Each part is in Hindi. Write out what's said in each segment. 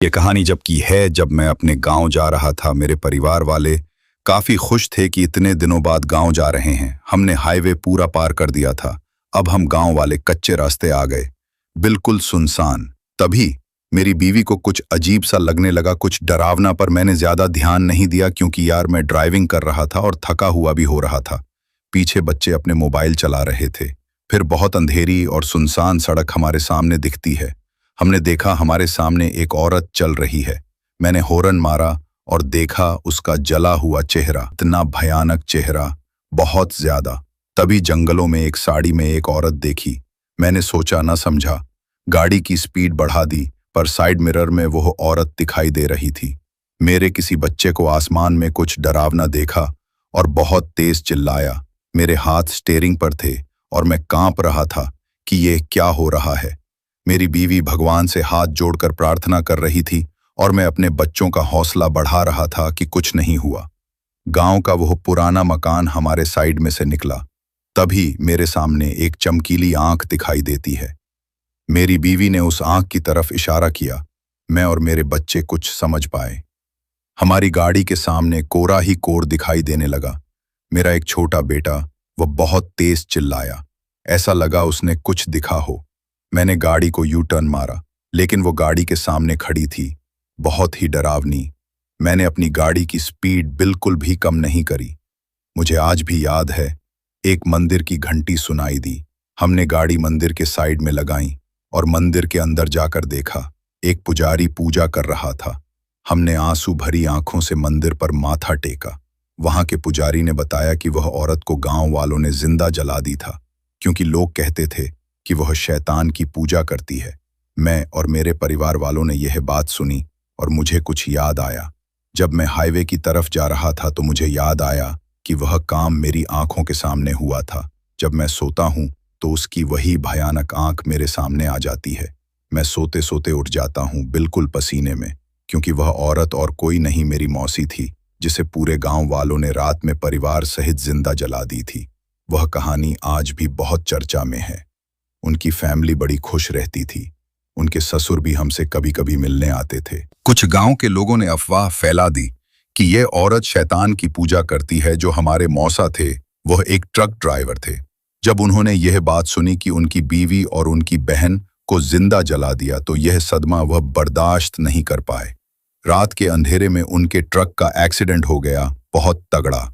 ये कहानी जब की है जब मैं अपने गांव जा रहा था। मेरे परिवार वाले काफी खुश थे कि इतने दिनों बाद गांव जा रहे हैं। हमने हाईवे पूरा पार कर दिया था। अब हम गांव वाले कच्चे रास्ते आ गए, बिल्कुल सुनसान। तभी मेरी बीवी को कुछ अजीब सा लगने लगा, कुछ डरावना। पर मैंने ज्यादा ध्यान नहीं दिया क्योंकि यार मैं ड्राइविंग कर रहा था और थका हुआ भी हो रहा था। पीछे बच्चे अपने मोबाइल चला रहे थे। फिर बहुत अंधेरी और सुनसान सड़क हमारे सामने दिखती है। हमने देखा हमारे सामने एक औरत चल रही है। मैंने हॉर्न मारा और देखा उसका जला हुआ चेहरा, इतना भयानक चेहरा, बहुत ज्यादा। तभी जंगलों में एक साड़ी में एक औरत देखी। मैंने सोचा न समझा, गाड़ी की स्पीड बढ़ा दी, पर साइड मिरर में वो औरत दिखाई दे रही थी। मेरे किसी बच्चे को आसमान में कुछ डरावना देखा और बहुत तेज चिल्लाया। मेरे हाथ स्टीयरिंग पर थे और मैं कांप रहा था कि ये क्या हो रहा है। मेरी बीवी भगवान से हाथ जोड़कर प्रार्थना कर रही थी और मैं अपने बच्चों का हौसला बढ़ा रहा था कि कुछ नहीं हुआ। गांव का वह पुराना मकान हमारे साइड में से निकला। तभी मेरे सामने एक चमकीली आंख दिखाई देती है। मेरी बीवी ने उस आंख की तरफ इशारा किया। मैं और मेरे बच्चे कुछ समझ पाए। हमारी गाड़ी के सामने कोरा ही कोर दिखाई देने लगा। मेरा एक छोटा बेटा, वह बहुत तेज चिल्लाया। ऐसा लगा उसने कुछ दिखा हो। मैंने गाड़ी को यू टर्न मारा, लेकिन वो गाड़ी के सामने खड़ी थी, बहुत ही डरावनी। मैंने अपनी गाड़ी की स्पीड बिल्कुल भी कम नहीं करी। मुझे आज भी याद है, एक मंदिर की घंटी सुनाई दी। हमने गाड़ी मंदिर के साइड में लगाई और मंदिर के अंदर जाकर देखा, एक पुजारी पूजा कर रहा था। हमने आंसू भरी आंखों से मंदिर पर माथा टेका। वहां के पुजारी ने बताया कि वह औरत को गांव वालों ने जिंदा जला दी था, क्योंकि लोग कहते थे कि वह शैतान की पूजा करती है। मैं और मेरे परिवार वालों ने यह बात सुनी और मुझे कुछ याद आया। जब मैं हाईवे की तरफ जा रहा था तो मुझे याद आया कि वह काम मेरी आंखों के सामने हुआ था। जब मैं सोता हूं तो उसकी वही भयानक आंख मेरे सामने आ जाती है। मैं सोते सोते उठ जाता हूं, बिल्कुल पसीने में, क्योंकि वह औरत और कोई नहीं, मेरी मौसी थी, जिसे पूरे गांव वालों ने रात में परिवार सहित जिंदा जला दी थी। वह कहानी आज भी बहुत चर्चा में है। उनकी फैमिली बड़ी खुश रहती थी। उनके ससुर भी हमसे कभी कभी मिलने आते थे। कुछ गांव के लोगों ने अफवाह फैला दी कि यह औरत शैतान की पूजा करती है। जो हमारे मौसा थे, वह एक ट्रक ड्राइवर थे। जब उन्होंने यह बात सुनी कि उनकी बीवी और उनकी बहन को जिंदा जला दिया, तो यह सदमा वह बर्दाश्त नहीं कर पाए। रात के अंधेरे में उनके ट्रक का एक्सीडेंट हो गया, बहुत तगड़ा।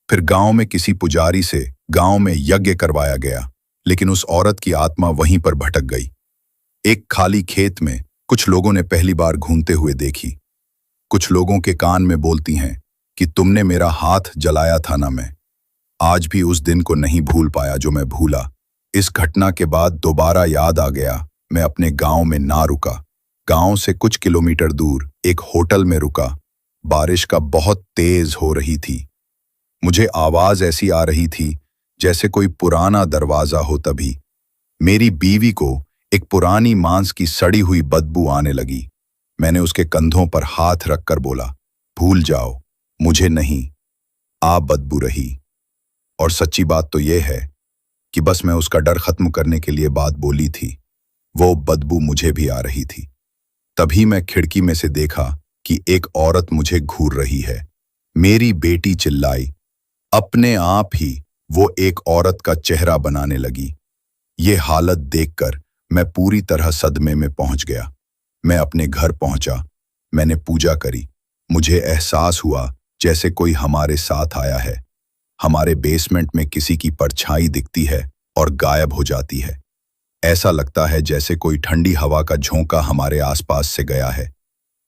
फिर गांव में किसी पुजारी से गांव में यज्ञ करवाया गया, लेकिन उस औरत की आत्मा वहीं पर भटक गई। एक खाली खेत में कुछ लोगों ने पहली बार घूमते हुए देखी। कुछ लोगों के कान में बोलती हैं कि तुमने मेरा हाथ जलाया था ना। मैं आज भी उस दिन को नहीं भूल पाया जो मैं भूला। इस घटना के बाद दोबारा याद आ गया। मैं अपने गांव में ना रुका। गांव से कुछ किलोमीटर दूर एक होटल में रुका। बारिश का बहुत तेज हो रही थी। मुझे आवाज ऐसी आ रही थी जैसे कोई पुराना दरवाजा हो। तभी मेरी बीवी को एक पुरानी मांस की सड़ी हुई बदबू आने लगी। मैंने उसके कंधों पर हाथ रखकर बोला, भूल जाओ, मुझे नहीं, आप बदबू रही। और सच्ची बात तो यह है कि बस मैं उसका डर खत्म करने के लिए बात बोली थी, वो बदबू मुझे भी आ रही थी। तभी मैं खिड़की में से देखा कि एक औरत मुझे घूर रही है। मेरी बेटी चिल्लाई। अपने आप ही वो एक औरत का चेहरा बनाने लगी। ये हालत देखकर मैं पूरी तरह सदमे में पहुंच गया। मैं अपने घर पहुंचा। मैंने पूजा करी। मुझे एहसास हुआ जैसे कोई हमारे साथ आया है। हमारे बेसमेंट में किसी की परछाई दिखती है और गायब हो जाती है। ऐसा लगता है जैसे कोई ठंडी हवा का झोंका हमारे आसपास से गया है।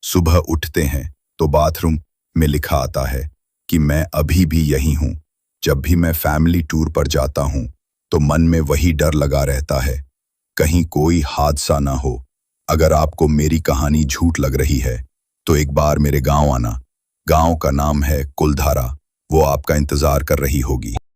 सुबह उठते हैं तो बाथरूम में लिखा आता है कि मैं अभी भी यही हूं। जब भी मैं फैमिली टूर पर जाता हूं तो मन में वही डर लगा रहता है, कहीं कोई हादसा ना हो। अगर आपको मेरी कहानी झूठ लग रही है तो एक बार मेरे गांव आना। गांव का नाम है कुलधारा। वो आपका इंतजार कर रही होगी।